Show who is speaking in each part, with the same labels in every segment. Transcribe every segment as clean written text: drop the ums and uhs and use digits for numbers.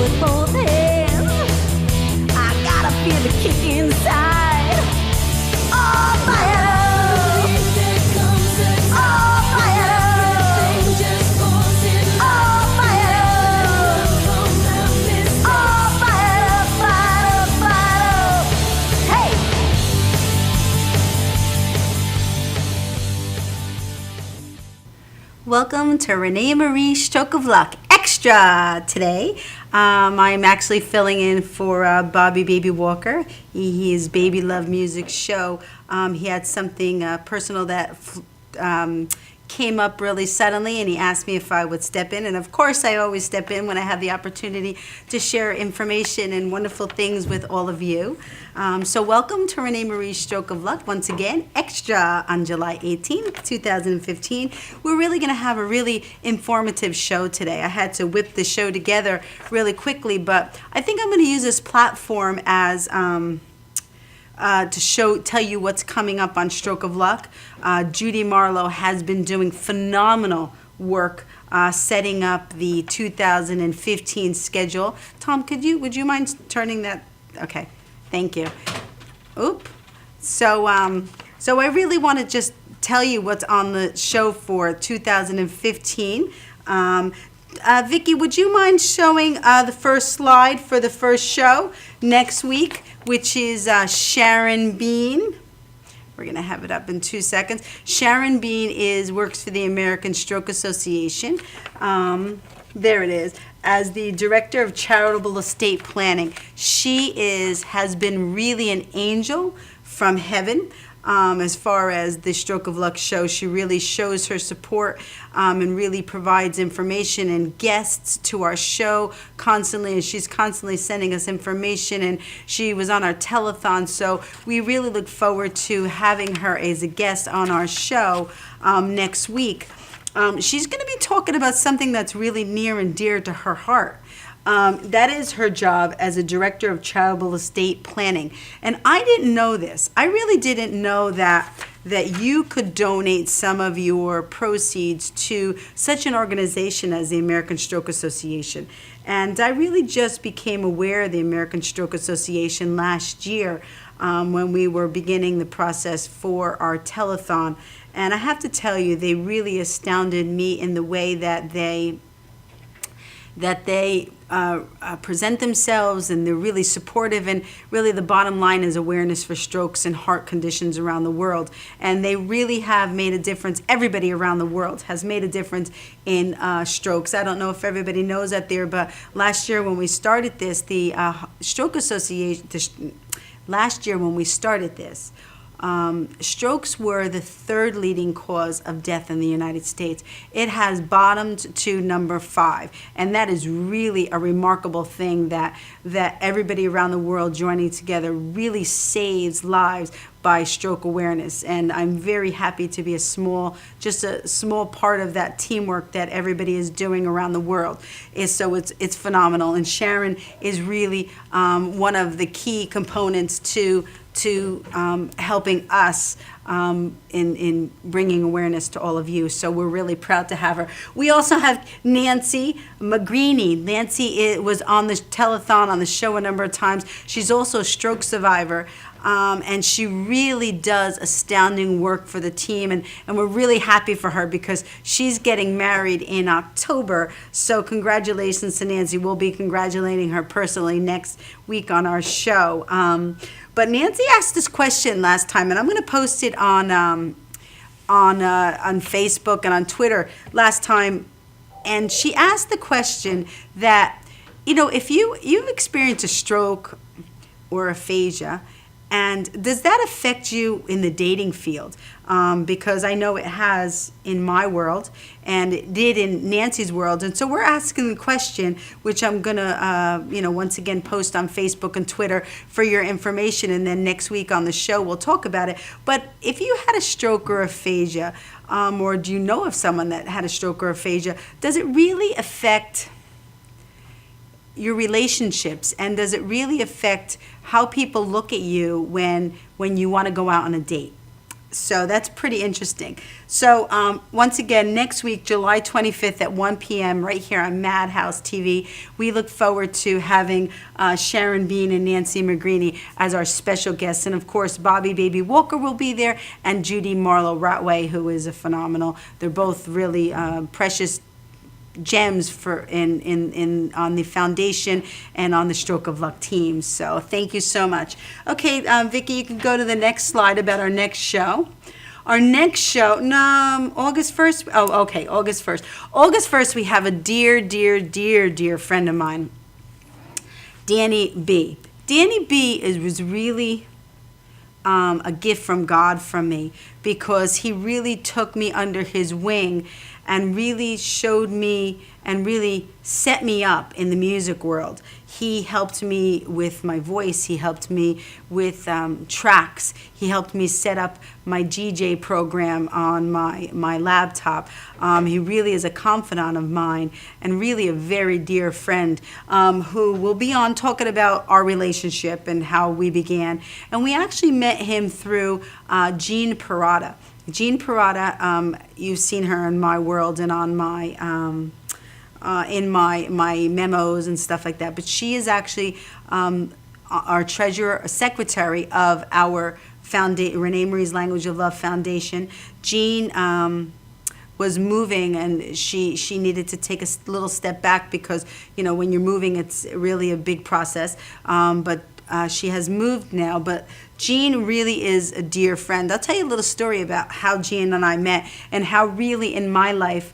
Speaker 1: with both hands. I gotta feel the kick inside. Oh, fire! Oh, fire! Oh, fire! Oh, fire, fire, fire! Hey! Welcome to Rene Marie's Stroke of Luck Extra today. I'm actually filling in for Bobby Baby Walker. His Baby Love Music show. He had something personal that came up really suddenly, and he asked me if I would step in. And of course, I always step in when I have the opportunity to share information and wonderful things with all of you. So welcome to Rene Marie's Stroke of Luck once again, extra on July 18th, 2015. We're really going to have a really informative show today. I had to whip the show together really quickly, but I think I'm going to use this platform as to tell you what's coming up on Stroke of Luck. Judy Marlowe has been doing phenomenal work setting up the 2015 schedule. Tom, would you mind turning that? Okay, thank you. Oop. So I really want to just tell you what's on the show for 2015. Vicki, would you mind showing the first slide for the first show next week, which is Sharon Bean. We're going to have it up in 2 seconds. Sharon Bean works for the American Stroke Association. There it is. As the Director of Charitable Estate Planning. She has been really an angel from heaven. As far as the Stroke of Luck show, she really shows her support and really provides information and guests to our show constantly, and she's constantly sending us information, and she was on our telethon, so we really look forward to having her as a guest on our show next week. She's going to be talking about something that's really near and dear to her heart. That is her job as a Director of Charitable Estate Planning. And I didn't know this. I really didn't know that you could donate some of your proceeds to such an organization as the American Stroke Association. And I really just became aware of the American Stroke Association last year when we were beginning the process for our telethon. And I have to tell you, they really astounded me in the way that they present themselves, and they're really supportive, and really the bottom line is awareness for strokes and heart conditions around the world. And they really have made a difference. Everybody around the world has made a difference in strokes. I don't know if everybody knows that there, but last year when we started this, the Stroke Association, last year when we started this, strokes were the third leading cause of death in the United States. It has bottomed to number 5, and that is really a remarkable thing that everybody around the world joining together really saves lives by stroke awareness. And I'm very happy to be a small part of that teamwork that everybody is doing around the world. It's phenomenal, and Sharon is really one of the key components to helping us in bringing awareness to all of you. So we're really proud to have her. We also have Nancy McGreeny. Nancy was on the telethon, on the show a number of times. She's also a stroke survivor. And she really does astounding work for the team, and we're really happy for her because she's getting married in October. So congratulations to Nancy. We'll be congratulating her personally next week on our show. But Nancy asked this question last time, and I'm going to post it on Facebook and on Twitter last time. And she asked the question that, if you've experienced a stroke or aphasia, and does that affect you in the dating field? Because I know it has in my world, and it did in Nancy's world. And so we're asking the question, which I'm going to, once again, post on Facebook and Twitter for your information. And then next week on the show, we'll talk about it. But if you had a stroke or aphasia, or do you know of someone that had a stroke or aphasia, does it really affect your relationships, and does it really affect how people look at you when you want to go out on a date? So that's pretty interesting. So once again, next week, July 25th at 1 p.m. right here on Madhousetv, we look forward to having Sharon Bean and Nancy McGreeny as our special guests. And of course, Bobby Baby Walker will be there, and Judy Marlowe Ratway, who is a phenomenal. They're both really precious gems for in on the foundation and on the Stroke of Luck team. So thank you so much. Okay, Vicki, you can go to the next slide about our next show. Our next show, August 1st. Oh, okay, August 1st. August 1st, we have a dear friend of mine, Danny B. Danny B was really a gift from God from me, because he really took me under his wing and really showed me and really set me up in the music world. He helped me with my voice. He helped me with tracks. He helped me set up my DJ program on my laptop. He really is a confidant of mine and really a very dear friend, who will be on talking about our relationship and how we began. And we actually met him through Jean Parada. Jean Parada, you've seen her in my world and on my in my memos and stuff like that. But she is actually our treasurer, secretary of our Rene Marie's Language of Love Foundation. Jean was moving, and she needed to take a little step back, because when you're moving, it's really a big process. But she has moved now. But Jean really is a dear friend. I'll tell you a little story about how Jean and I met, and how really in my life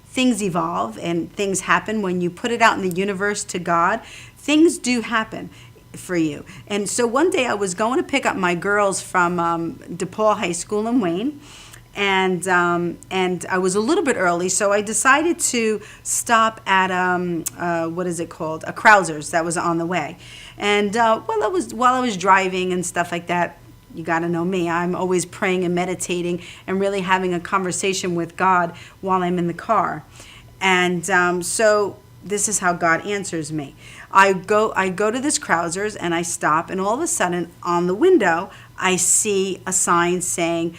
Speaker 1: things evolve and things happen. When you put it out in the universe to God, things do happen for you. And so one day I was going to pick up my girls from DePaul High School in Wayne, and I was a little bit early, so I decided to stop at what is it called? A Krauser's that was on the way. And while I was driving and stuff like that, you got to know me, I'm always praying and meditating and really having a conversation with God while I'm in the car. And so this is how God answers me. I go to this Krauser's, and I stop, and all of a sudden on the window I see a sign saying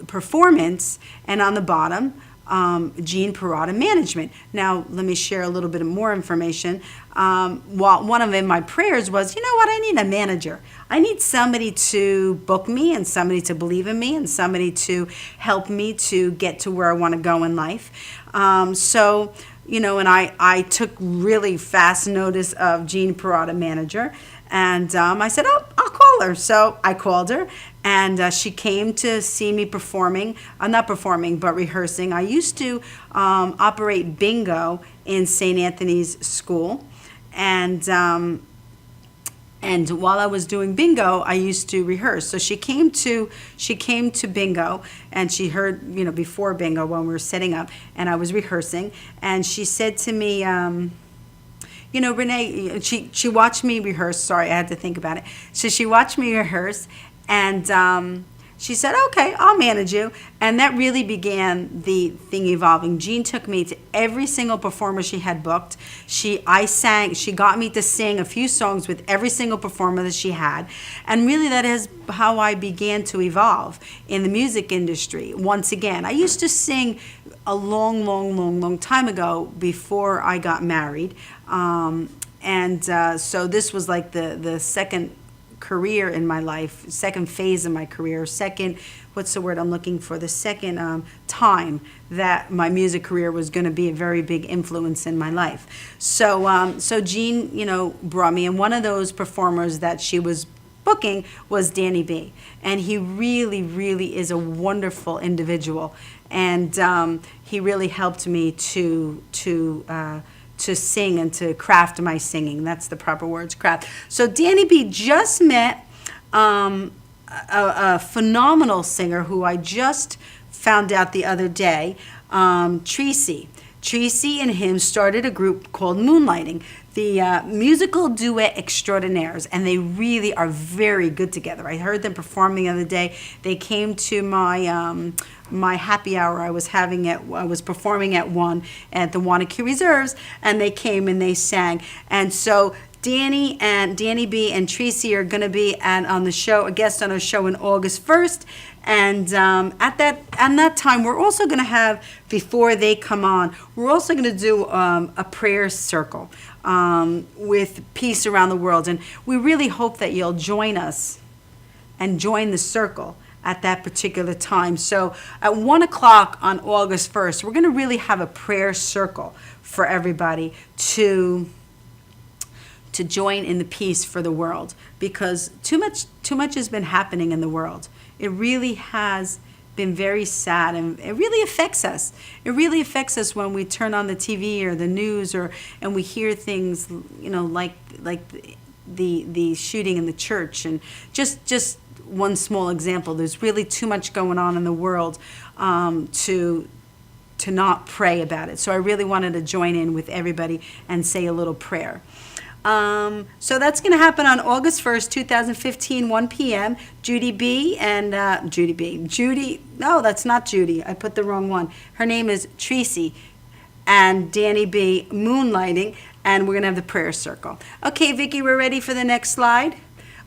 Speaker 1: performance, and on the bottom Jean Parada Management. Now let me share a little bit more information. One of my prayers was, what, I need a manager. I need somebody to book me, and somebody to believe in me, and somebody to help me to get to where I want to go in life. So and I took really fast notice of Jean Parada Manager, and I said, I'll call her. So I called her, and she came to see me performing, not performing, but rehearsing. I used to operate bingo in St. Anthony's School, and while I was doing bingo, I used to rehearse. So she came to bingo, and she heard, before bingo when we were setting up, and I was rehearsing, and she said to me, Rene, she watched me rehearse. Sorry, I had to think about it. So she watched me rehearse, and she said, okay, I'll manage you. And that really began the thing evolving. Jean took me to every single performer she had booked. She got me to sing a few songs with every single performer that she had. And really that is how I began to evolve in the music industry. Once again, I used to sing a long time ago before I got married. So this was like the second career in my life, second phase of my career, what's the word I'm looking for, the second time that my music career was going to be a very big influence in my life. So Jean, brought me, and one of those performers that she was booking was Danny B. And he really is a wonderful individual, and he really helped me to sing and to craft my singing. That's the proper words, craft. So Danny B just met a phenomenal singer who I just found out the other day, Tracy. Tracy and him started a group called Moonlighting, the musical duet extraordinaires, and they really are very good together. I heard them perform the other day. They came to my happy hour I was performing at the Wanakee Reserves, and they came and they sang. And so Danny B and Tracy are going to be on the show, a guest on our show on August 1st. And at that time, we're also going to have, before they come on, we're also going to do a prayer circle with peace around the world. And we really hope that you'll join us and join the circle at that particular time. So at 1 o'clock on August 1st, we're going to really have a prayer circle for everybody to join in the peace for the world, because too much has been happening in the world. It really has been very sad, and it really affects us. It really affects us when we turn on the TV or the news, and we hear things, like the shooting in the church. And just one small example, there's really too much going on in the world to not pray about it. So I really wanted to join in with everybody and say a little prayer. So that's going to happen on August 1st, 2015, 1 p.m. Judy, no, that's not Judy. I put the wrong one. Her name is Tracy, and Danny B moonlighting, and we're going to have the prayer circle. Okay, Vicki, we're ready for the next slide.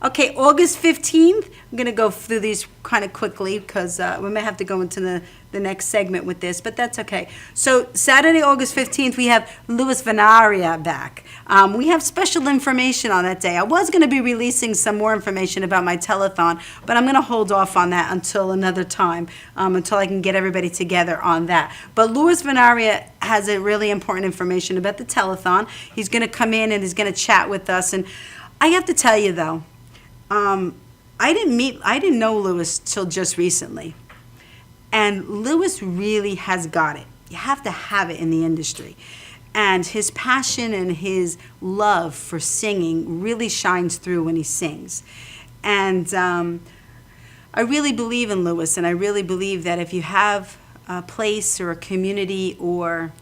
Speaker 1: Okay, August 15th, I'm going to go through these kind of quickly because we may have to go into the next segment with this, but that's okay. So Saturday, August 15th, we have Louis Venaria back. We have special information on that day. I was going to be releasing some more information about my telethon, but I'm going to hold off on that until another time, until I can get everybody together on that. But Louis Venaria has a really important information about the telethon. He's going to come in and he's going to chat with us. And I have to tell you, though, I didn't know Louis till just recently. And Louis really has got it. You have to have it in the industry. And his passion and his love for singing really shines through when he sings. And I really believe in Louis, and I really believe that if you have a place or a community or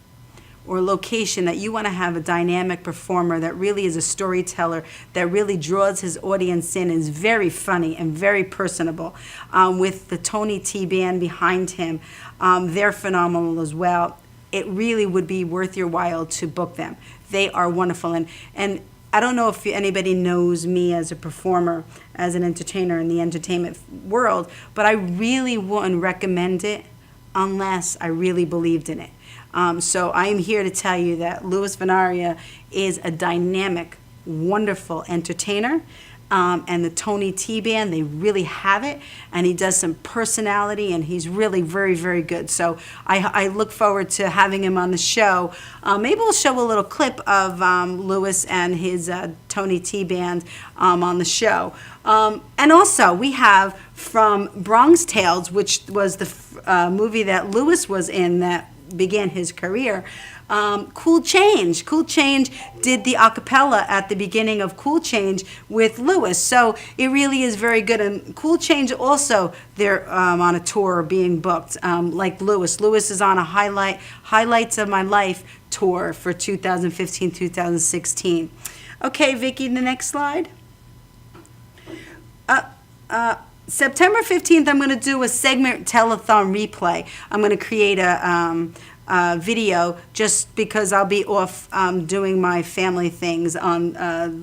Speaker 1: location that you want to have a dynamic performer that really is a storyteller, that really draws his audience in, is very funny and very personable, with the Tony T Band behind him, they're phenomenal as well. It really would be worth your while to book them. They are wonderful. And I don't know if anybody knows me as a performer, as an entertainer in the entertainment world, but I really wouldn't recommend it unless I really believed in it. So I am here to tell you that Louis Venaria is a dynamic, wonderful entertainer. And the Tony T Band, they really have it. And he does some personality, and he's really very, very good. So I look forward to having him on the show. Maybe we'll show a little clip of Louis and his Tony T Band on the show. And also, we have from Bronx Tales, which was the movie that Louis was in that began his career. Cool Change did the a cappella at the beginning of Cool Change with Louis, so it really is very good. And Cool Change also, they're on a tour being booked, like Louis is on a highlights of my life tour for 2015-2016. Okay, Vicki, the next slide. September 15th, I'm going to do a segment telethon replay. I'm going to create a video just because I'll be off doing my family things on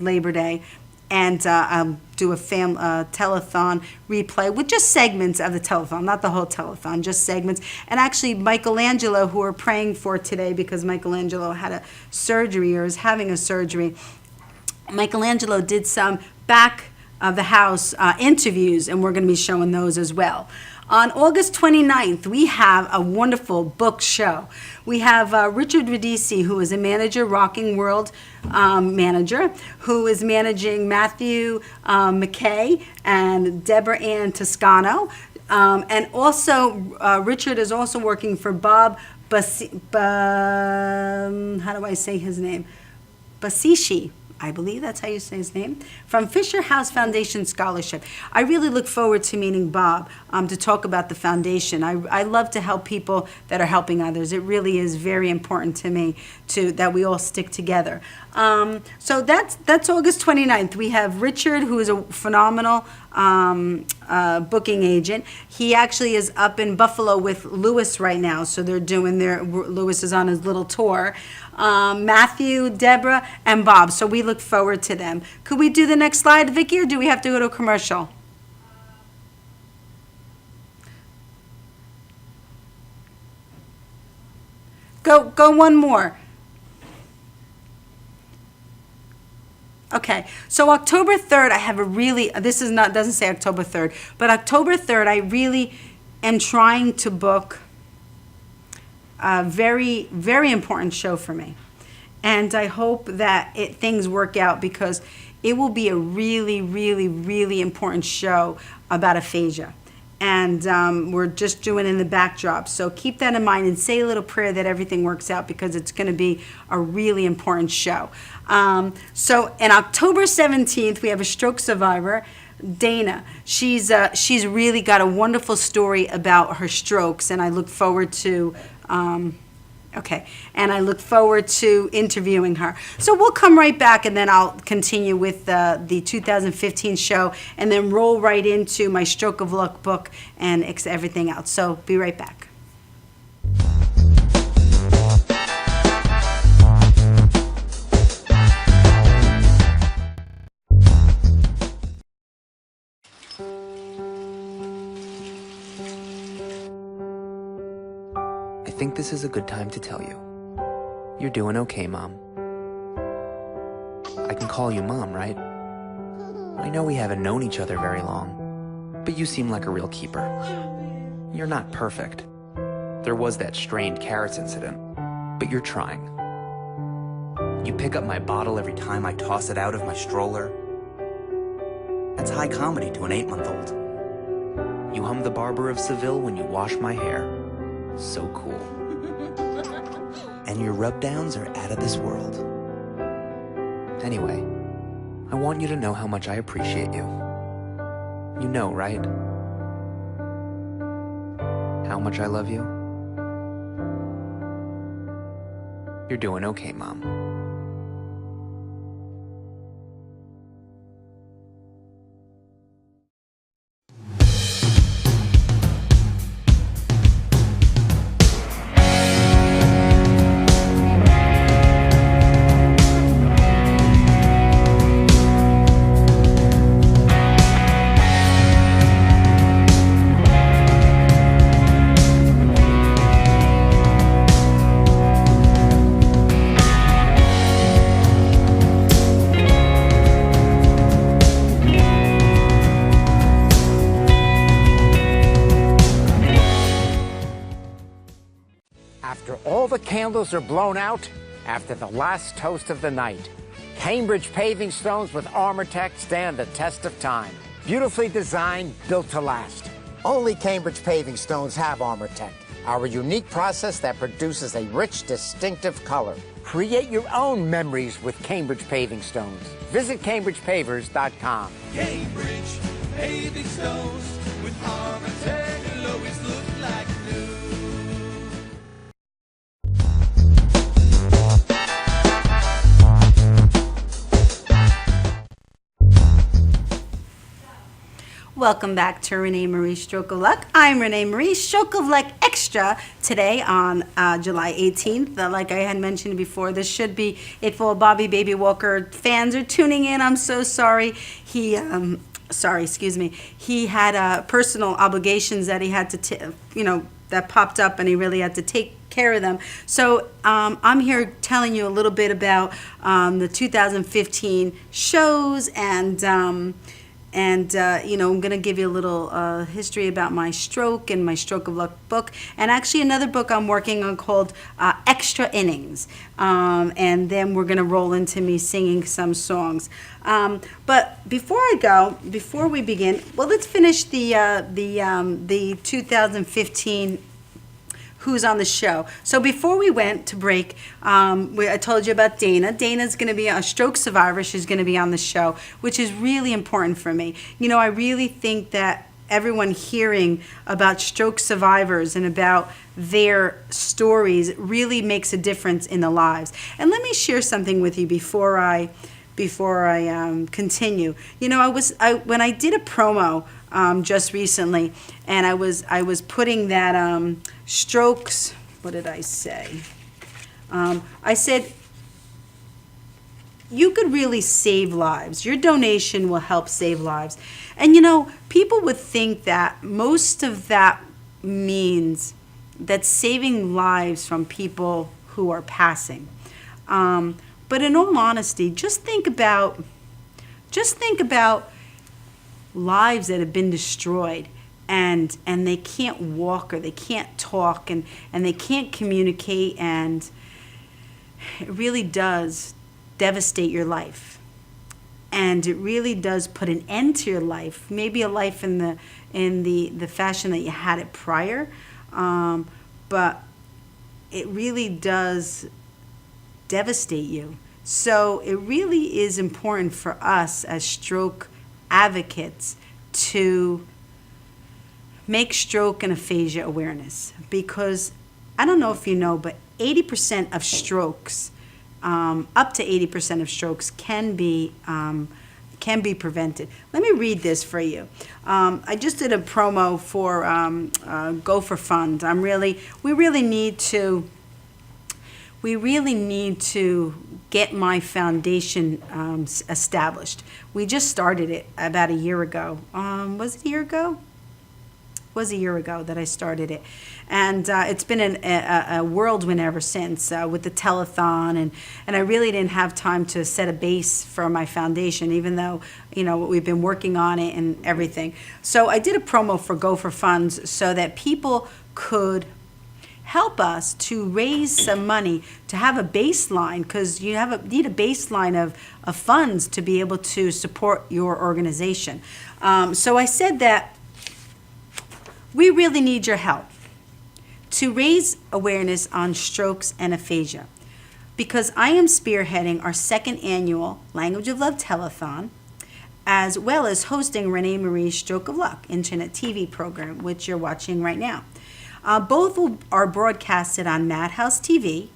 Speaker 1: Labor Day, and I'll do a telethon replay with just segments of the telethon, not the whole telethon, just segments. And actually, Michelangelo, who we're praying for today because Michelangelo had a surgery or is having a surgery, Michelangelo did some back of the house interviews, and we're going to be showing those as well. On August 29th, we have a wonderful book show. We have Richard Radici, who is a manager, Rocking World manager, who is managing Matthew McKay and Deborah Ann Toscano. And also, Richard is also working for Bob how do I say his name? Basishi. I believe that's how you say his name, from Fisher House Foundation Scholarship. I really look forward to meeting Bob to talk about the foundation. I love to help people that are helping others. It really is very important to me that we all stick together. So that's August 29th. We have Richard, who is a phenomenal booking agent. He actually is up in Buffalo with Lewis right now, so they're doing Lewis is on his little tour. Matthew, Deborah, and Bob, so we look forward to them. Could we do the next slide, Vicki, or do we have to go to a commercial? Go one more. Okay, so October 3rd, I have doesn't say October 3rd, but October 3rd, I really am trying to book a very, very important show for me. And I hope that things work out, because it will be a really, really, really important show about aphasia. And we're just doing in the backdrop. So keep that in mind and say a little prayer that everything works out, because it's going to be a really important show. So on October 17th, we have a stroke survivor, Dana. She's really got a wonderful story about her strokes, and I look forward to and I look forward to interviewing her. So we'll come right back, and then I'll continue with the 2015 show, and then roll right into my Stroke of Luck book and everything else. So be right back.
Speaker 2: I think this is a good time to tell you. You're doing okay, Mom. I can call you Mom, right? I know we haven't known each other very long, but you seem like a real keeper. You're not perfect. There was that strained carrots incident, but you're trying. You pick up my bottle every time I toss it out of my stroller. That's high comedy to an 8-month-old. You hum the Barber of Seville when you wash my hair. So cool. And your rub-downs are out of this world. Anyway, I want you to know how much I appreciate you. You know, right? How much I love you? You're doing okay, Mom.
Speaker 3: After all the candles are blown out, after the last toast of the night, Cambridge paving stones with Armortec stand the test of time. Beautifully designed, built to last. Only Cambridge paving stones have Armortec, our unique process that produces a rich, distinctive color. Create your own memories with Cambridge paving stones. Visit CambridgePavers.com.
Speaker 4: Cambridge paving stones with Armortec will always look like new.
Speaker 1: Welcome back to Rene Marie Stroke of Luck. I'm Rene Marie, Stroke of Luck Extra, today on July 18th. Like I had mentioned before, this should be it for Bobby Baby Walker fans are tuning in. I'm so sorry. He had personal obligations that he had to, that popped up, and he really had to take care of them. So I'm here telling you a little bit about the 2015 shows, and I'm going to give you a little history about my stroke and my Stroke of Luck book, and actually another book I'm working on called Extra Innings. And then we're going to roll into me singing some songs. But before we begin, well, let's finish the 2015 who's on the show. So before we went to break, I told you about Dana. Dana's going to be a stroke survivor. She's going to be on the show, which is really important for me. I really think that everyone hearing about stroke survivors and about their stories really makes a difference in the lives. And let me share something with you before I before I continue. You know, when I did a promo just recently, and I was putting that strokes. What did I say? I said you could really save lives. Your donation will help save lives. And you know, people would think that most of that means that saving lives from people who are passing. But in all honesty, just think about lives that have been destroyed, and they can't walk, or they can't talk, and they can't communicate, and it really does devastate your life. And it really does put an end to your life, maybe a life in the fashion that you had it prior, but it really does devastate you. So it really is important for us as stroke advocates to make stroke and aphasia awareness, because I don't know if you know, but 80% of strokes, up to 80% of strokes can be prevented. Let me read this for you. I just did a promo for Go for Fund. We really need to get my foundation established. We just started it about a year ago. Was it a year ago? It was a year ago that I started it. And it's been a whirlwind ever since with the telethon. And I really didn't have time to set a base for my foundation, even though, you know, we've been working on it and everything. So I did a promo for Go for Funds so that people could help us to raise some money to have a baseline, because you need a baseline of funds to be able to support your organization. So I said that we really need your help to raise awareness on strokes and aphasia, because I am spearheading our second annual Language of Love telethon, as well as hosting Rene Marie's Stroke of Luck internet TV program, which you're watching right now. Both are broadcasted on Madhousetv.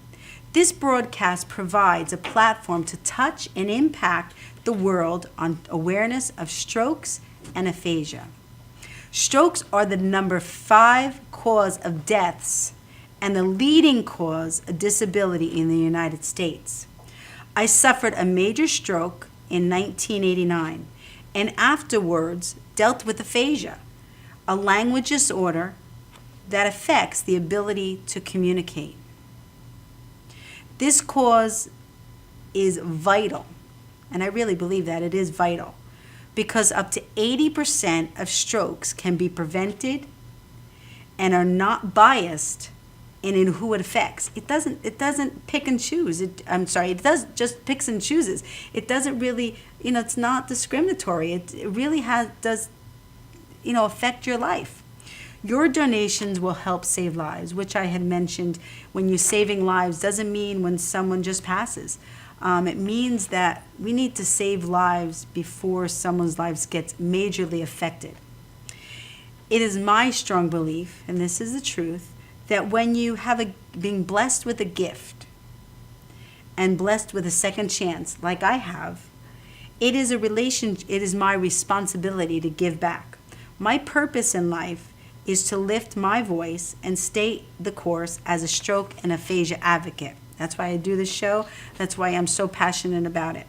Speaker 1: This broadcast provides a platform to touch and impact the world on awareness of strokes and aphasia. Strokes are the number 5 cause of deaths and the leading cause of disability in the United States. I suffered a major stroke in 1989 and afterwards dealt with aphasia, a language disorder that affects the ability to communicate. This cause is vital, and I really believe that it is vital, because up to 80% of strokes can be prevented and are not biased in who it affects. It doesn't pick and choose. It does just picks and chooses. It doesn't really, it's not discriminatory. It really does affect your life. Your donations will help save lives, which I had mentioned. When you're saving lives, doesn't mean when someone just passes. It means that we need to save lives before someone's lives gets majorly affected. It is my strong belief, and this is the truth, that when you have being blessed with a gift and blessed with a second chance, like I have, it is my responsibility to give back. My purpose in life is to lift my voice and stay the course as a stroke and aphasia advocate. That's why I do this show. That's why I'm so passionate about it.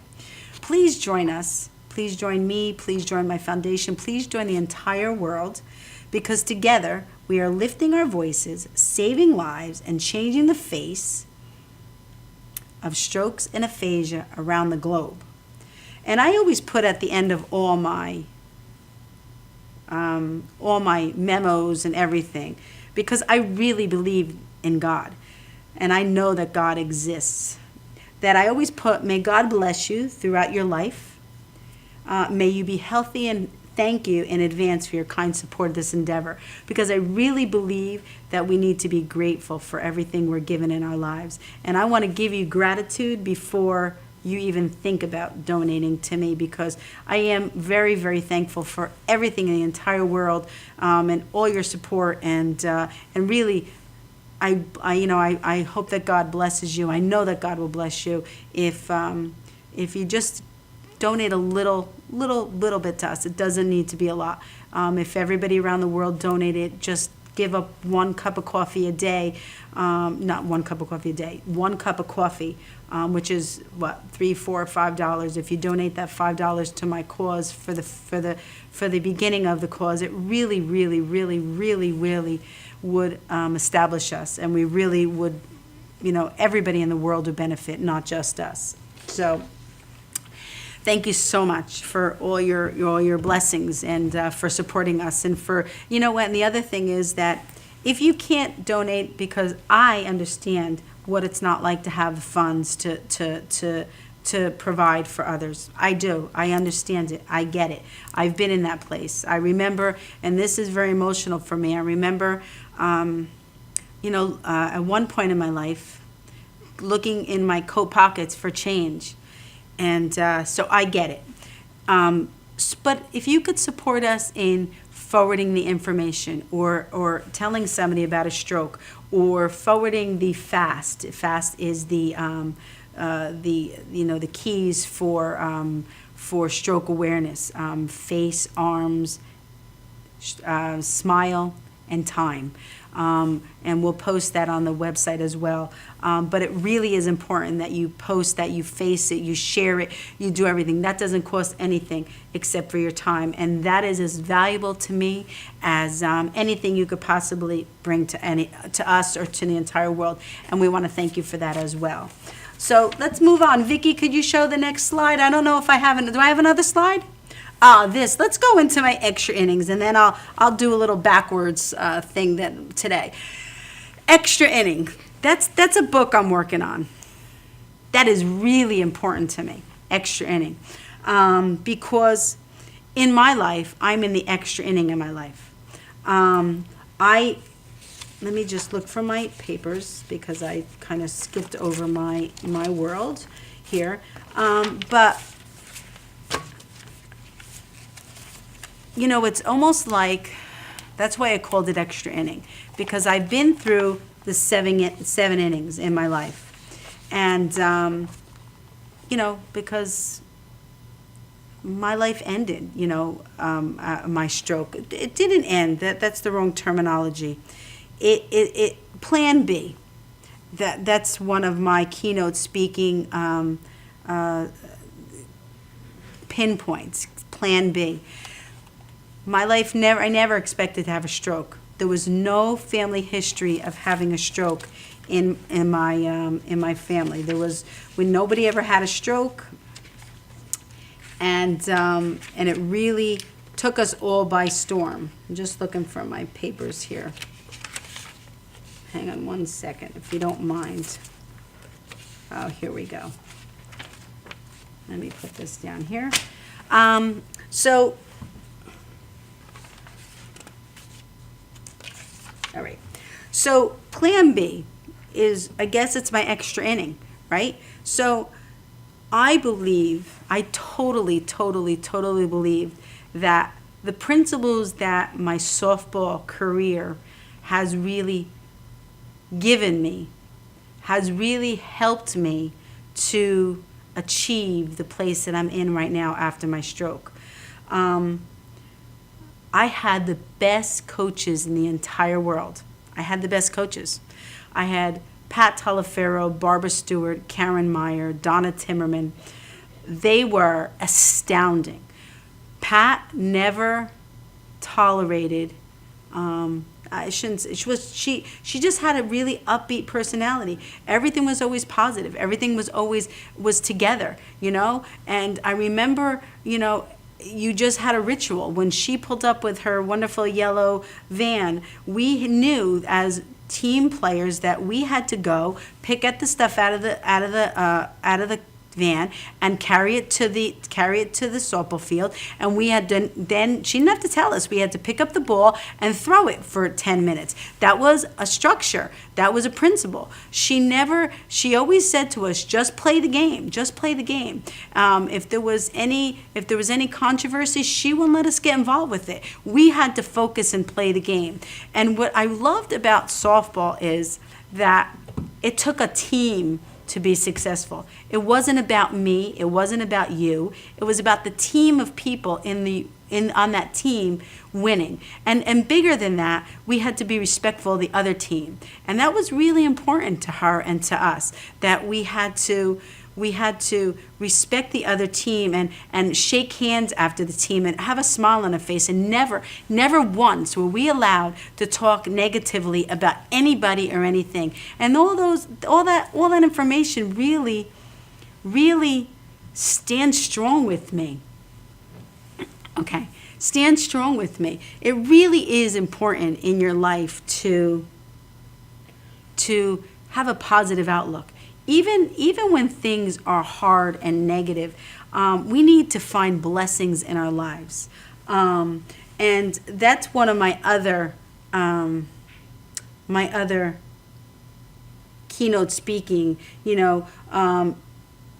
Speaker 1: Please join us. Please join me. Please join my foundation. Please join the entire world, because together we are lifting our voices, saving lives, and changing the face of strokes and aphasia around the globe. And I always put at the end of all my memos and everything, because I really believe in God, and I know that God exists, that I always put, may God bless you throughout your life. May you be healthy, and thank you in advance for your kind support of this endeavor, because I really believe that we need to be grateful for everything we're given in our lives. And I want to give you gratitude before you even think about donating to me, because I am very, very thankful for everything in the entire world, and all your support, and really, I hope that God blesses you. I know that God will bless you if you just donate a little bit to us. It doesn't need to be a lot. If everybody around the world donated, just give up 1 cup of coffee a day, not 1 cup of coffee a day, 1 cup of coffee, which is what, $3, $4, $5. If you donate that $5 to my cause for the beginning of the cause, it really would establish us, and we really would, everybody in the world would benefit, not just us. So thank you so much for all your blessings, and for supporting us, and for, and the other thing is that if you can't donate, because I understand what it's not like to have the funds to provide for others. I do. I understand it. I get it. I've been in that place. I remember, and this is very emotional for me, I remember, at one point in my life, looking in my coat pockets for change. And so I get it. But if you could support us in forwarding the information, or telling somebody about a stroke, or forwarding the FAST. FAST is the keys for stroke awareness: face, arms, smile, and time. And we'll post that on the website as well. But it really is important that you post that, you face it, you share it, you do everything. That doesn't cost anything except for your time. And that is as valuable to me as anything you could possibly bring to us or to the entire world. And we want to thank you for that as well. So let's move on. Vicki, could you show the next slide? I don't know if I have do I have another slide? Let's go into my extra innings, and then I'll do a little backwards thing today. Extra inning. That's a book I'm working on. That is really important to me. Extra inning, because in my life, I'm in the extra inning in my life. Let me just look for my papers, because I kind of skipped over my world here, but. It's almost like, that's why I called it extra inning, because I've been through the seven innings in my life. And, because my life ended, my stroke. It didn't end. That's the wrong terminology. It Plan B. That's one of my keynote speaking pinpoints. Plan B. My life I never expected to have a stroke. There was no family history of having a stroke in my family. When nobody ever had a stroke, and it really took us all by storm. I'm just looking for my papers here. Hang on one second, if you don't mind. Oh, here we go. Let me put this down here. All right. So Plan B is, I guess it's my extra inning, right? So I totally believe that the principles that my softball career has really given me, has really helped me to achieve the place that I'm in right now after my stroke. I had the best coaches in the entire world. I had the best coaches. I had Pat Talaferro, Barbara Stewart, Karen Meyer, Donna Timmerman. They were astounding. Pat never tolerated, she just had a really upbeat personality. Everything was always positive. Everything was together, And I remember, you just had a ritual. When she pulled up with her wonderful yellow van, we knew as team players that we had to go pick up the stuff out of the van and carry it to the softball field, and we had to, then she didn't have to tell us, we had to pick up the ball and throw it for 10 minutes. That was a structure. That was a principle. She always said to us, just play the game. If there was any controversy, she wouldn't let us get involved with it. We had to focus and play the game. And what I loved about softball is that it took a team to be successful. It wasn't about me. It wasn't about you. It was about the team of people on that team winning. And bigger than that, we had to be respectful of the other team. And that was really important to her and to us, that we had to respect the other team and shake hands after the team and have a smile on our face, and never once were we allowed to talk negatively about anybody or anything. And all that information really stands strong with me. Okay, stand strong with me. It really is important in your life to have a positive outlook. Even when things are hard and negative, we need to find blessings in our lives. And that's one of my other keynote speaking. You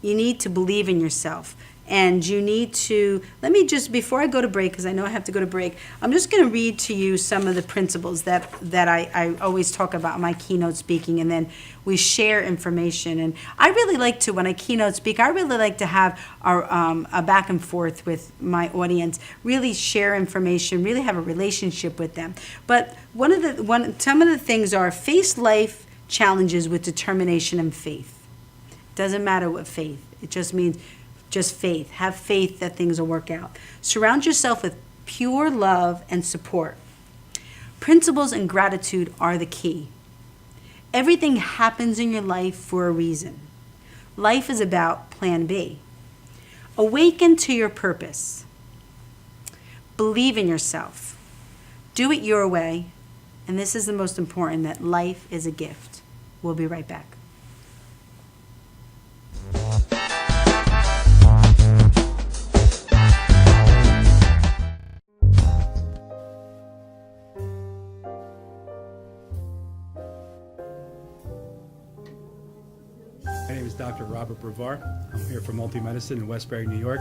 Speaker 1: need to believe in yourself. And you need to, let me just, before I go to break, because I know I have to go to break, I'm just going to read to you some of the principles that I always talk about in my keynote speaking, and then we share information. And I really like to, when I keynote speak, I really like to have a back and forth with my audience, really share information, really have a relationship with them. But some of the things are: face life challenges with determination and faith. Doesn't matter what faith, it just means just faith. Have faith that things will work out. Surround yourself with pure love and support. Principles and gratitude are the key. Everything happens in your life for a reason. Life is about plan B. Awaken to your purpose. Believe in yourself. Do it your way. And this is the most important, that life is a gift. We'll be right back.
Speaker 5: My name is Dr. Robert Brevard. I'm here for Multi-Medicine in Westbury, New York.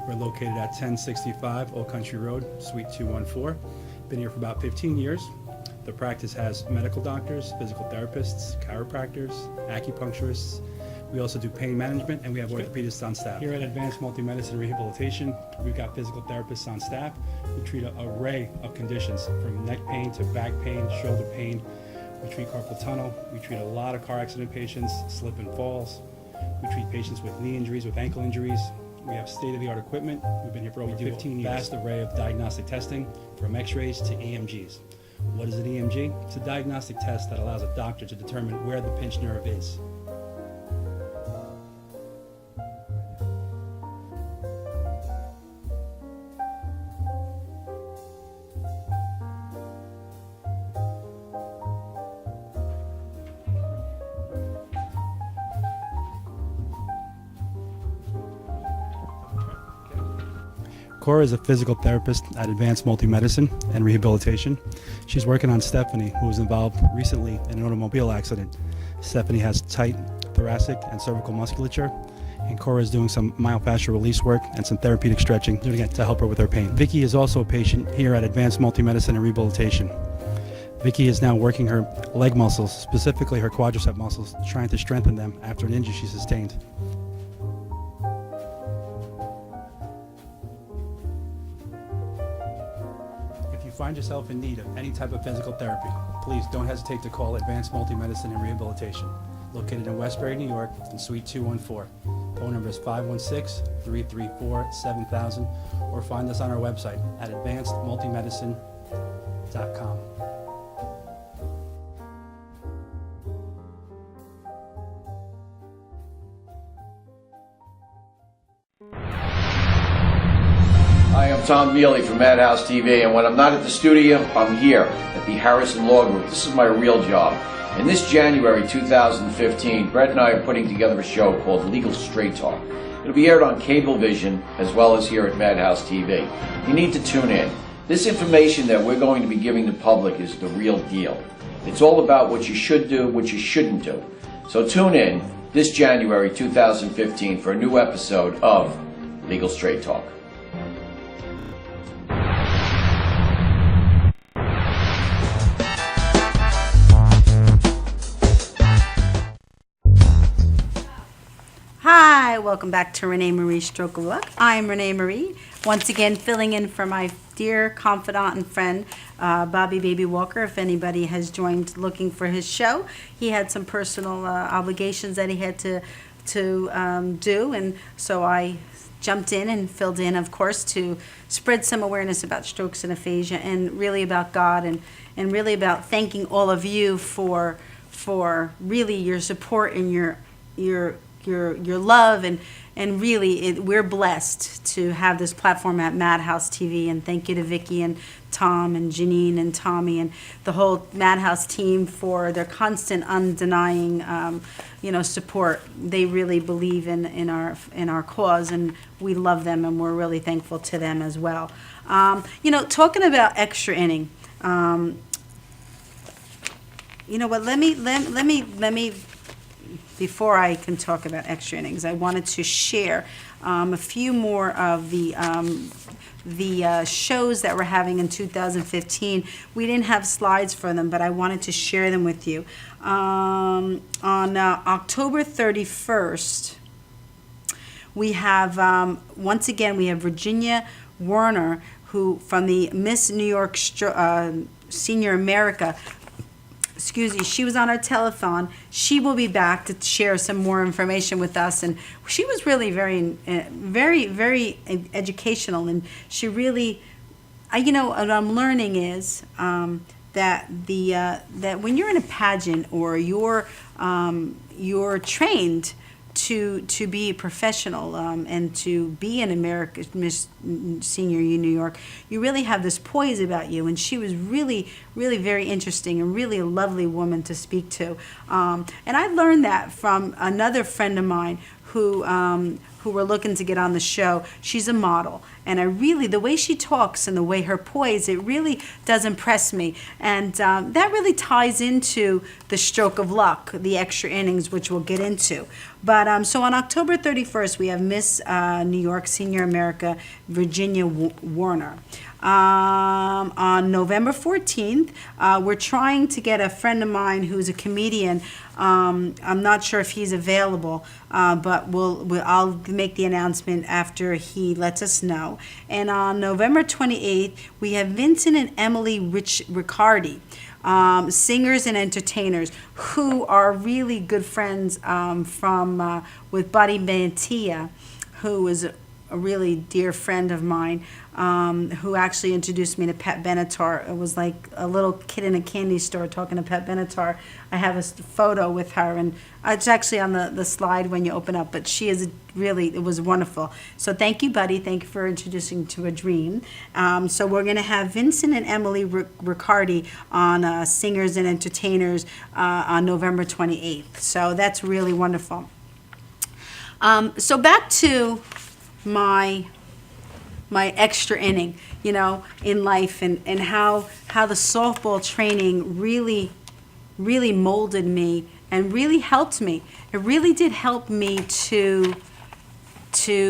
Speaker 5: We're located at 1065 Old Country Road, Suite 214. Been here for about 15 years. The practice has medical doctors, physical therapists, chiropractors, acupuncturists. We also do pain management, and we have orthopedists on staff. Here at Advanced Multi-Medicine Rehabilitation, we've got physical therapists on staff. We treat an array of conditions, from neck pain to back pain, shoulder pain. We treat carpal tunnel. We treat a lot of car accident patients, slip and falls. We treat patients with knee injuries, with ankle injuries. We have state-of-the-art equipment. We've been here for over 15 years. Vast array of diagnostic testing, from x-rays to EMGs. What is an EMG? It's a diagnostic test that allows a doctor to determine where the pinched nerve is. Cora is a physical therapist at Advanced Multi-Medicine and Rehabilitation. She's working on Stephanie, who was involved recently in an automobile accident. Stephanie has tight thoracic and cervical musculature, and Cora is doing some myofascial release work and some therapeutic stretching, doing it to help her with her pain. Vicky is also a patient here at Advanced Multi-Medicine and Rehabilitation. Vicky is now working her leg muscles, specifically her quadricep muscles, trying to strengthen them after an injury she sustained. If you find yourself in need of any type of physical therapy, please don't hesitate to call Advanced Multi-Medicine and Rehabilitation, located in Westbury, New York, in Suite 214. Phone number is 516-334-7000, or find us on our website at advancedmultimedicine.com.
Speaker 6: Hi, I'm Tom Mealy from Madhousetv, and when I'm not at the studio, I'm here at the Harrison Law Group. This is my real job. And this January 2015, Brett and I are putting together a show called Legal Straight Talk. It'll be aired on Cablevision as well as here at Madhousetv. You need to tune in. This information that we're going to be giving the public is the real deal. It's all about what you should do, what you shouldn't do. So tune in this January 2015 for a new episode of Legal Straight Talk.
Speaker 1: Hi, welcome back to Renee Marie Stroke of Luck. I'm Renee Marie, once again filling in for my dear confidant and friend, Bobby Baby Walker. If anybody has joined looking for his show, he had some personal obligations that he had to do, and so I jumped in and filled in, of course, to spread some awareness about strokes and aphasia, and really about God, and really about thanking all of you for really your support and your love, and really we're blessed to have this platform at Madhousetv, and thank you to Vicki and Tom and Janine and Tommy and the whole Madhouse team for their constant undenying support. They really believe in our cause, and we love them, and we're really thankful to them as well. Talking about extra inning, you know what, let me before I can talk about extra innings, I wanted to share a few more of the shows that we're having in 2015. We didn't have slides for them, but I wanted to share them with you. On October 31st, we have, once again, we have Virginia Werner, who from the Miss New York Senior America. Excuse me, she was on our telethon. She will be back to share some more information with us, and she was really very educational, and she really, what I'm learning is that that when you're in a pageant or you're trained to be a professional and to be an America's Miss Senior New York, you really have this poise about you. And she was really very interesting and really a lovely woman to speak to. And I learned that from another friend of mine who were looking to get on the show. She's a model, and the way she talks and the way her poise, it really does impress me. And that really ties into the stroke of luck, the extra innings, which we'll get into. But so on October 31st, we have Miss New York Senior America, Virginia Werner. On November 14th, we're trying to get a friend of mine who's a comedian. I'm not sure if he's available, but I'll make the announcement after he lets us know. And on November 28th, we have Vincent and Emily Riccardi, singers and entertainers who are really good friends with Buddy Mantilla, who is a really dear friend of mine, who actually introduced me to Pat Benatar. It was like a little kid in a candy store talking to Pat Benatar. I have a photo with her, and it's actually on the slide when you open up, but she is it was wonderful. So thank you, Buddy. Thank you for introducing to a dream. So we're going to have Vincent and Emily Riccardi on Singers and Entertainers on November 28th. So that's really wonderful. So back to my extra inning, in life, and how the softball training really molded me and really helped me. It really did help me to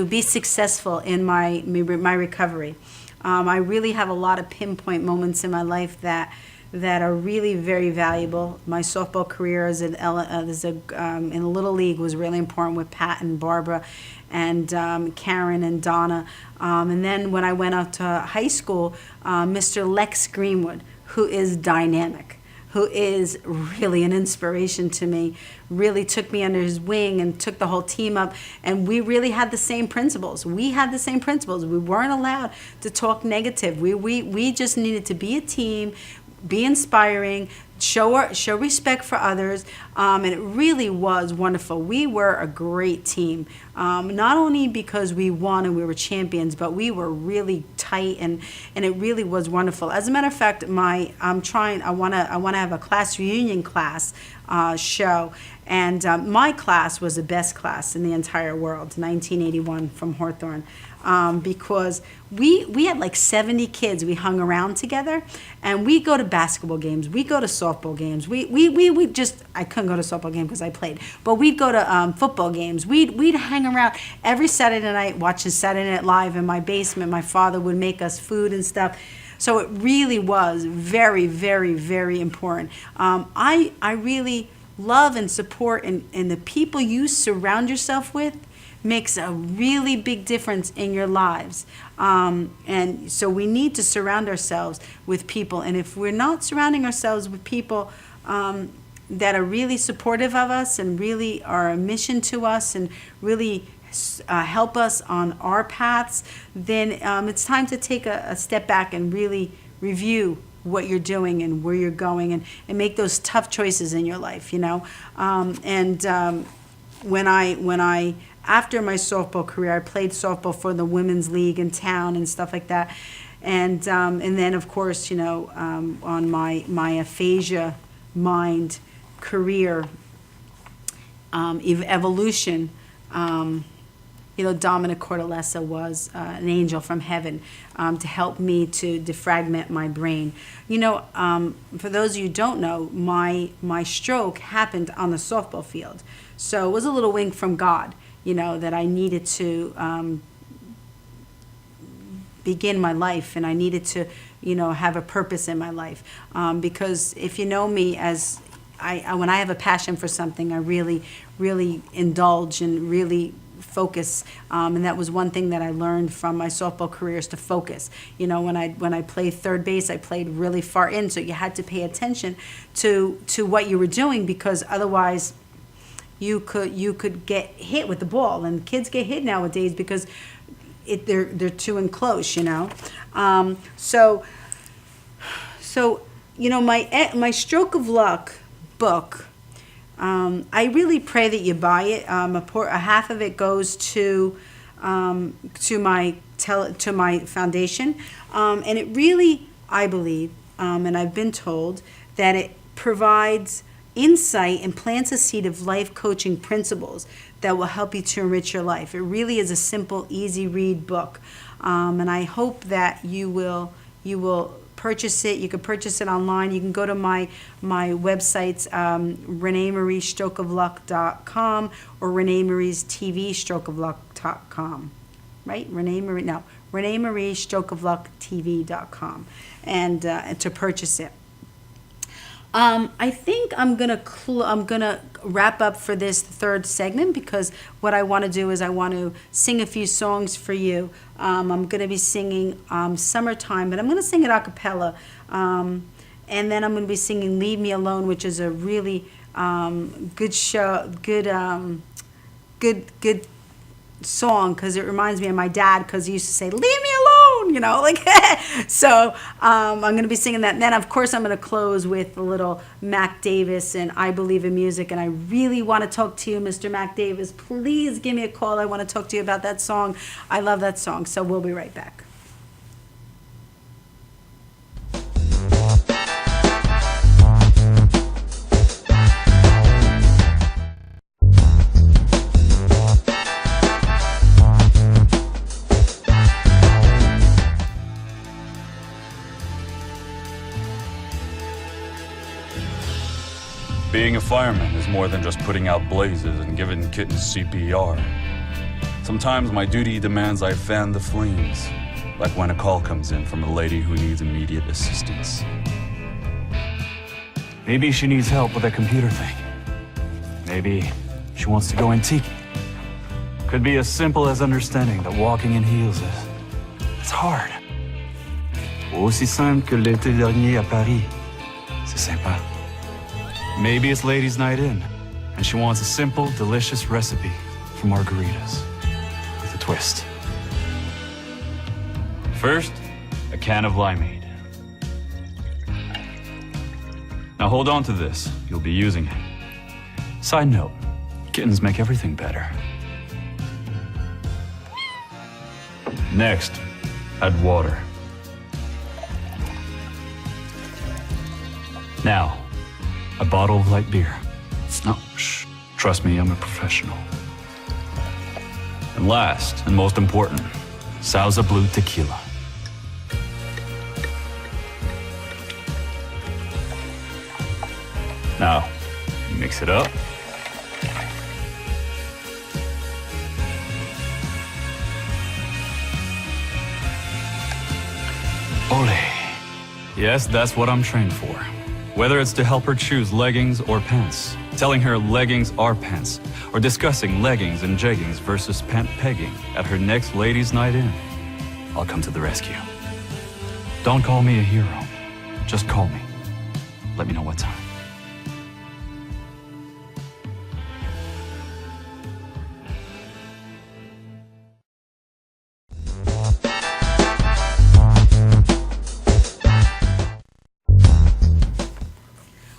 Speaker 1: be successful in my recovery. I really have a lot of pinpoint moments in my life that are really very valuable. My softball career in the Little League was really important with Pat and Barbara and Karen and Donna. And then when I went out to high school, Mr. Lex Greenwood, who is dynamic, who is really an inspiration to me, really took me under his wing and took the whole team up. And we really had the same principles. We weren't allowed to talk negative. We just needed to be a team, be inspiring, show respect for others, and it really was wonderful. We were a great team, not only because we won and we were champions, but we were really tight, and it really was wonderful. As a matter of fact, I want to have a class reunion class show, and my class was the best class in the entire world, 1981 from Hawthorne. Because we had like 70 kids. We hung around together, and we go to basketball games. We go to softball games. I couldn't go to softball game because I played, but we'd go to football games. We'd hang around every Saturday night watching Saturday Night Live in my basement. My father would make us food and stuff. So it really was very, very, very important. I really love and support and the people you surround yourself with makes a really big difference in your lives. And so we need to surround ourselves with people. And if we're not surrounding ourselves with people that are really supportive of us and really are a mission to us and really help us on our paths, then it's time to take a step back and really review what you're doing and where you're going and make those tough choices in your life, you know. When I after my softball career, I played softball for the women's league in town and stuff like that, and then of course, you know, on my aphasia mind career evolution, you know, Dominic Cortellessa was an angel from heaven to help me to defragment my brain. You know, for those of you who don't know, my stroke happened on the softball field. So it was a little wink from God, you know, that I needed to begin my life, and I needed to, you know, have a purpose in my life. Because if you know me, as when I have a passion for something, I really, really indulge and really focus, and that was one thing that I learned from my softball career, is to focus. You know, when I played third base, I played really far in, so you had to pay attention to what you were doing, because otherwise you could get hit with the ball, and kids get hit nowadays because they're too enclosed, you know. So you know, my Stroke of Luck book, I really pray that you buy it. A half of it goes to my foundation, and it really, I believe, and I've been told, that it provides insight and plants a seed of life coaching principles that will help you to enrich your life. It really is a simple, easy read book, and I hope that you will purchase it. You can purchase it online. You can go to my websites, ReneMarieStrokeofLuck.com or ReneMariesTVStrokeofLuck.com, right? ReneMariesTrokeofLuckTV.com, and to purchase it. I think I'm gonna wrap up for this third segment, because what I want to do is I want to sing a few songs for you. I'm gonna be singing "Summertime," but I'm gonna sing it a cappella, and then I'm gonna be singing "Leave Me Alone," which is a really good song, because it reminds me of my dad, because he used to say, "Leave me alone," you know, like. So I'm going to be singing that. And then, of course, I'm going to close with a little Mac Davis and "I Believe in Music." And I really want to talk to you, Mr. Mac Davis. Please give me a call. I want to talk to you about that song. I love that song. So we'll be right back.
Speaker 7: Being a fireman is more than just putting out blazes and giving kittens CPR. Sometimes my duty demands I fan the flames, like when a call comes in from a lady who needs immediate assistance.
Speaker 8: Maybe she needs help with a computer thing. Maybe she wants to go antique. Could be as simple as understanding that walking in heels it's hard. Aussi simple que l'été dernier à Paris. C'est sympa. Maybe it's ladies' night in, and she wants a simple, delicious recipe for margaritas with a twist. First, a can of limeade. Now hold on to this, you'll be using it. Side note, kittens make everything better. Next, add water. Now, a bottle of light beer. No, shh. Trust me, I'm a professional. And last, and most important, Sauza Blue tequila. Now, mix it up. Ole. Yes, that's what I'm trained for. Whether it's to help her choose leggings or pants, telling her leggings are pants, or discussing leggings and jeggings versus pant pegging at her next ladies' night in, I'll come to the rescue. Don't call me a hero. Just call me. Let me know what time.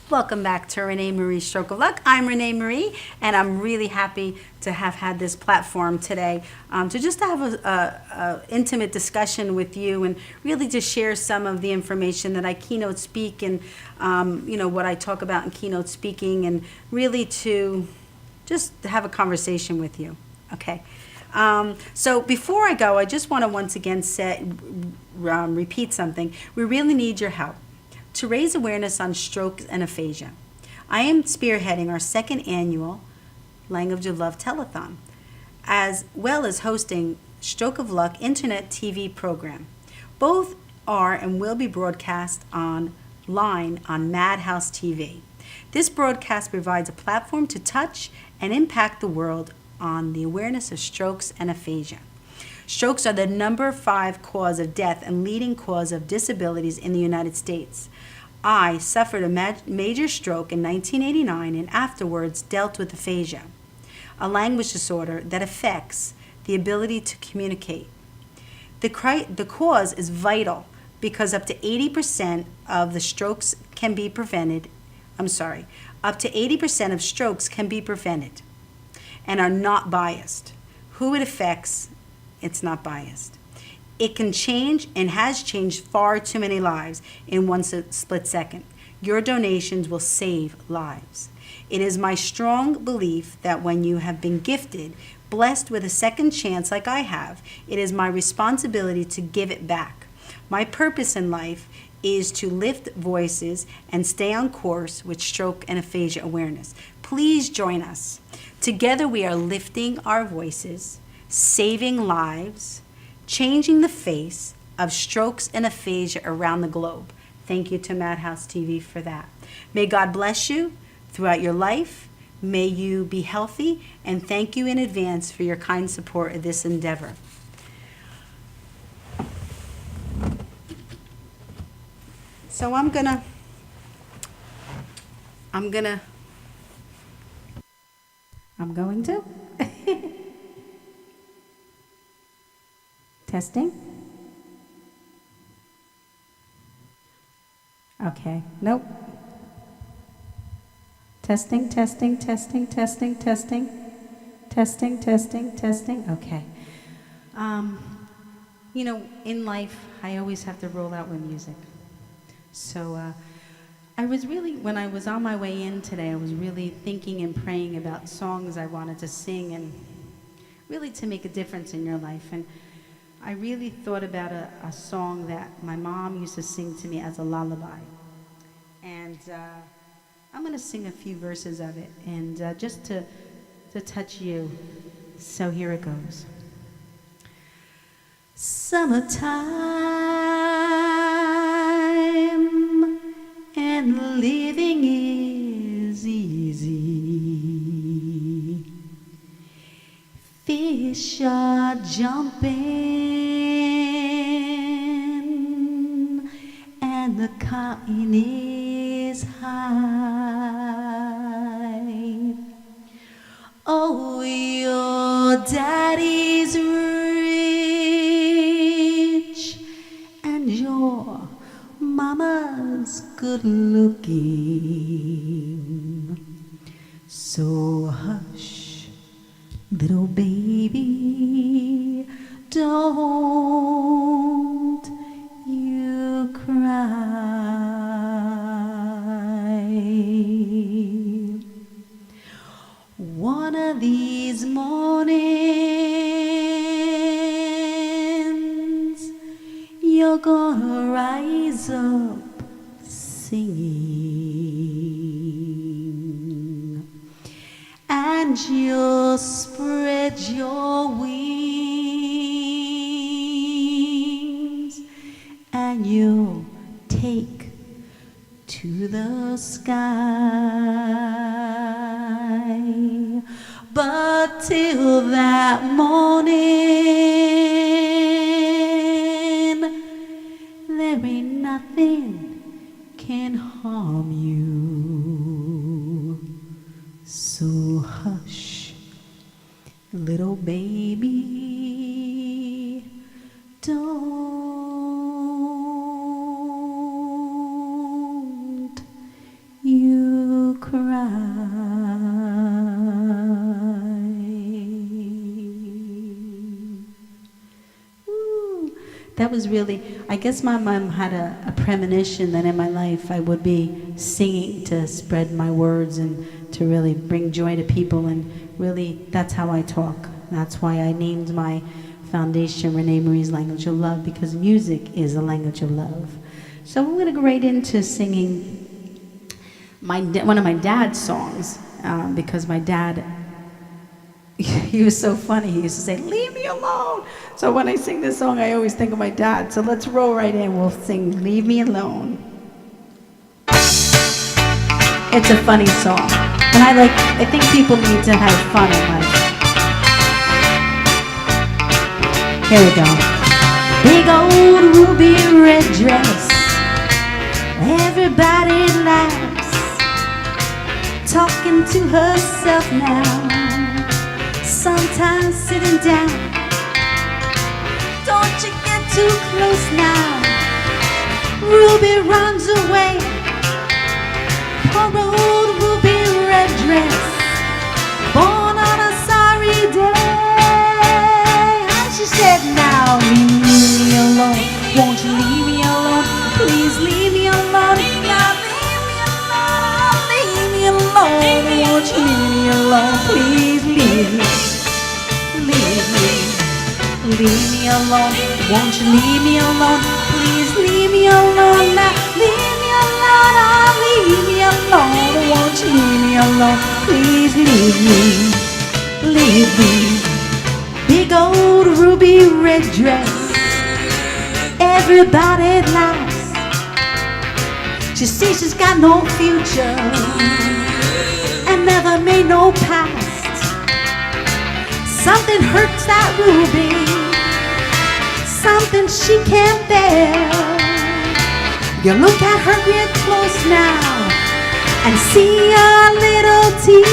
Speaker 1: Welcome back to Renee Marie's Stroke of Luck. I'm Renee Marie, and I'm really happy to have had this platform today to just have a intimate discussion with you and really to share some of the information that I keynote speak and what I talk about in keynote speaking, and really to just have a conversation with you. Okay. So before I go, I just want to once again repeat something. We really need your help to raise awareness on stroke and aphasia. I am spearheading our second annual Language of Love Telethon, as well as hosting Stroke of Luck Internet TV program. Both are and will be broadcast online on Madhousetv. This broadcast provides a platform to touch and impact the world on the awareness of strokes and aphasia. Strokes are the number 5 cause of death and leading cause of disabilities in the United States. I suffered a major stroke in 1989 and afterwards dealt with aphasia, a language disorder that affects the ability to communicate. The cause is vital because up to 80% of the strokes can be prevented. Up to 80% of strokes can be prevented and are not biased. Who it affects, it's not biased. It can change and has changed far too many lives in one split second. Your donations will save lives. It is my strong belief that when you have been gifted, blessed with a second chance like I have, it is my responsibility to give it back. My purpose in life is to lift voices and stay on course with stroke and aphasia awareness. Please join us. Together we are lifting our voices, saving lives, changing the face of strokes and aphasia around the globe. Thank you to Madhousetv for that. May God bless you throughout your life. May you be healthy, and thank you in advance for your kind support of this endeavor. So I'm gonna Testing? Okay, nope. Testing. Okay. In life, I always have to roll out with music. So when I was on my way in today, I was really thinking and praying about songs I wanted to sing and really to make a difference in your life. And I really thought about a song that my mom used to sing to me as a lullaby. And I'm going to sing a few verses of it, and just to touch you. So here it goes. Summertime and living is easy. Fish are jumping and the cotton is high. Oh, your daddy's rich and your mama's good looking. So hush, little baby, don't you cry. One of these mornings, you're gonna rise up singing, and you'll spread your wings, and you'll take to the sky. But till that morning, there ain't nothing can harm you. So hush, little baby, don't you cry. That was really, I guess my mom had a premonition that in my life I would be singing to spread my words and to really bring joy to people, and really that's how I talk. That's why I named my foundation Rene Marie's Language of Love, because music is a language of love. So I'm going to go right into singing one of my dad's songs, because my dad, he was so funny. He used to say, "Leave me alone." So when I sing this song, I always think of my dad. So let's roll right in. We'll sing "Leave Me Alone." It's a funny song, and I think people need to have fun in life. Here we go. Big old ruby red dress, everybody laughs, talking to herself now. Sometimes sitting down. Don't you get too close now. Ruby runs away. Poor old ruby red dress, born on a sorry day. And she said, "Now leave me alone. Won't you leave me alone? Please leave me alone. Now leave me alone. Leave me alone. Won't you leave me alone? Please leave me. Leave me alone, won't you leave me alone? Please leave me alone now. Leave me alone, oh, leave me alone. Won't you leave me alone? Please leave me, leave me. Big old ruby red dress, everybody laughs. She sees she's got no future and never made no past. Something hurts that ruby, something she can't bear. You look at her real close now and see a little tear.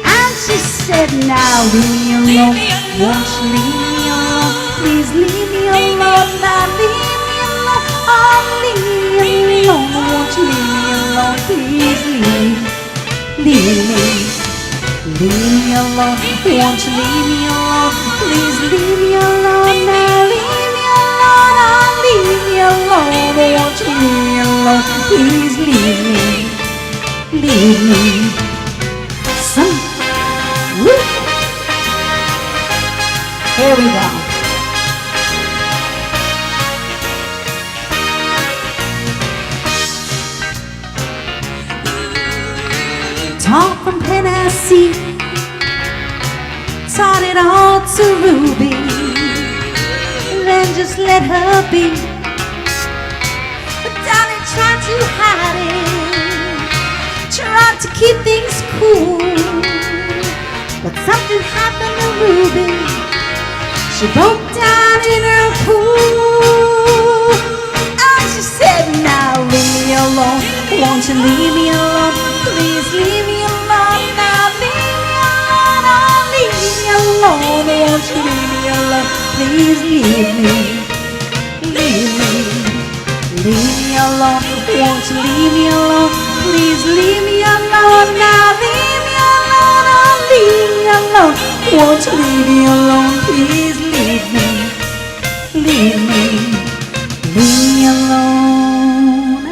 Speaker 1: And she said, "Now leave me alone. Won't you leave me alone? Please leave me alone. Now leave me alone. Oh, leave me alone. Won't you leave me alone? Please leave me. Leave me alone, won't you leave me alone? Please leave me alone now. Leave me alone, oh, leave me alone. Won't you leave me alone? Please leave me, leave me. Woo. Here we go. Talk from Tennessee, taught it all to Ruby, then just let her be. But darling tried to hide it, tried to keep things cool. But something happened to Ruby, she broke down in her pool. And she said, "Now leave me alone, won't you leave me alone? Please leave me alone now. Leave me alone, oh, leave me alone. Won't you leave me alone? Please leave me, leave me, leave me alone. Won't you leave me alone? Please leave me alone now. Leave me alone, oh, leave me alone. Won't you leave me alone? Please leave me, leave me, leave me alone."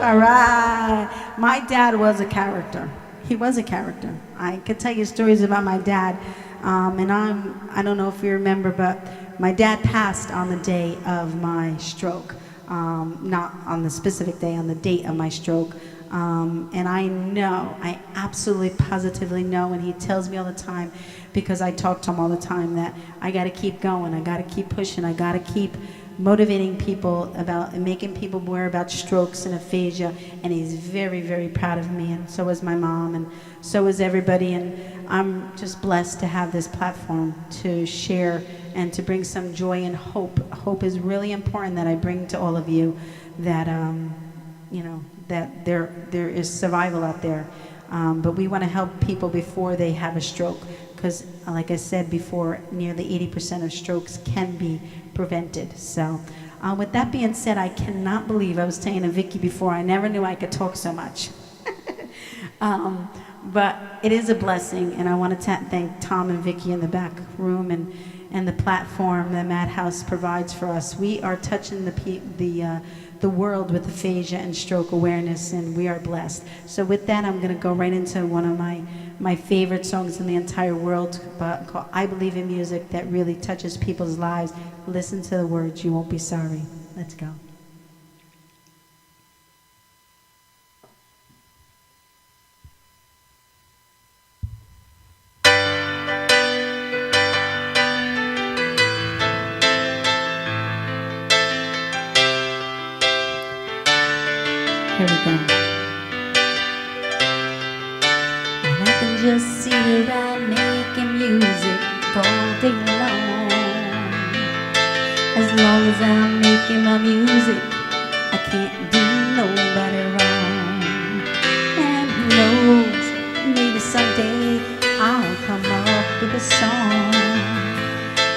Speaker 1: All right. My dad was a character. He was a character. I could tell you stories about my dad, and I don't know if you remember, but my dad passed on the day of my stroke. Not on the specific day, on the date of my stroke. And I absolutely positively know, and he tells me all the time, because I talk to him all the time, that I got to keep going, I got to keep pushing, I got to keep motivating people about and making people aware about strokes and aphasia, and he's very, very proud of me, and so is my mom, and so is everybody, and I'm just blessed to have this platform to share and to bring some joy and hope. Hope is really important that I bring to all of you, that that there is survival out there, but we want to help people before they have a stroke, because like I said before, nearly 80% of strokes can be prevented. So with that being said, I cannot believe, I was saying to Vicky before, I never knew I could talk so much. But it is a blessing, and I want to thank Tom and Vicky in the back room and the platform that Madhouse provides for us. We are touching the world with aphasia and stroke awareness, and we are blessed. So with that, I'm going to go right into one of my favorite songs in the entire world, called I Believe in Music, that really touches people's lives. Listen to the words, you won't be sorry. Let's go. Here we go. And I can just sit around making music all day long. As long as I'm making my music, I can't do nobody wrong. And who knows, maybe someday I'll come up with a song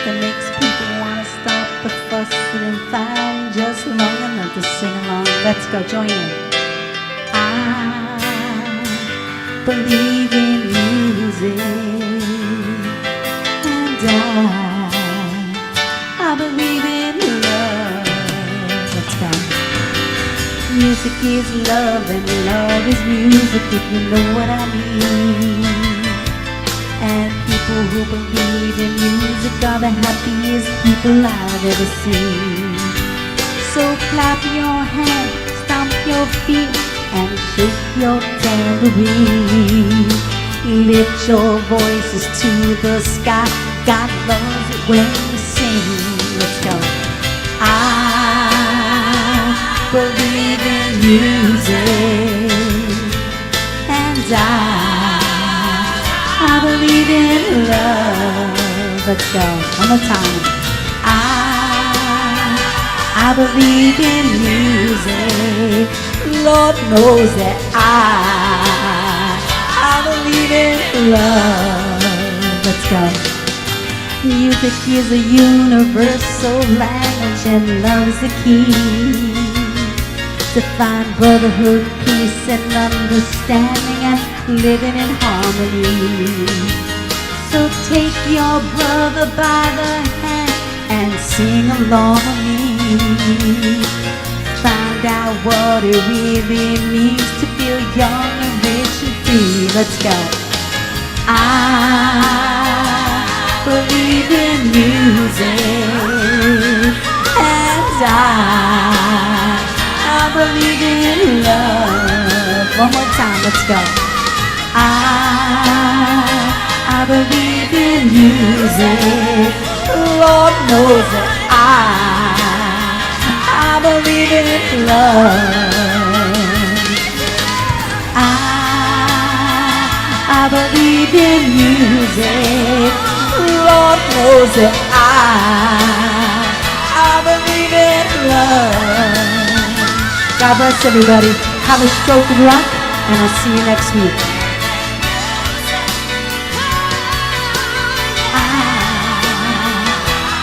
Speaker 1: that makes people want to stop the fussing and fighting just long enough to sing along. Let's go, join in. I believe in music, and I believe in love. Let's go. Music is love, and love is music, if you know what I mean. And people who believe in music are the happiest people I've ever seen. So clap your hands, stomp your feet, and shake your tambourine. Lift your voices to the sky. God loves it when you sing. Let's go. I believe in music, and I believe in love. Let's go. One more time. I believe in music. Lord knows that I believe in love. Let's go. Music is a universal language, and love is the key to find brotherhood, peace, and understanding, and living in harmony. So take your brother by the hand and sing along with me. Find out what it really means to feel young and rich and free. Let's go. I believe in music, and I believe in love. One more time, let's go. I believe in music. Lord knows that I believe in love. I believe in music. Lord knows that I believe in love. God bless everybody. Have a stroke of luck, and I'll see you next week.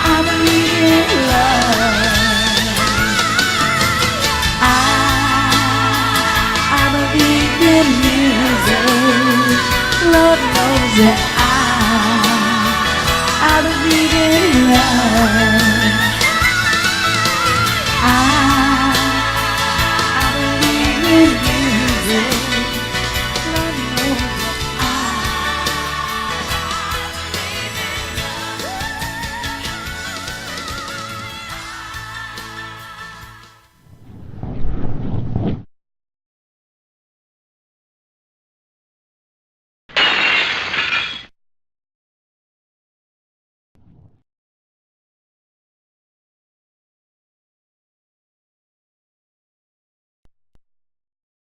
Speaker 1: I believe in love. I believe in music. Lord knows that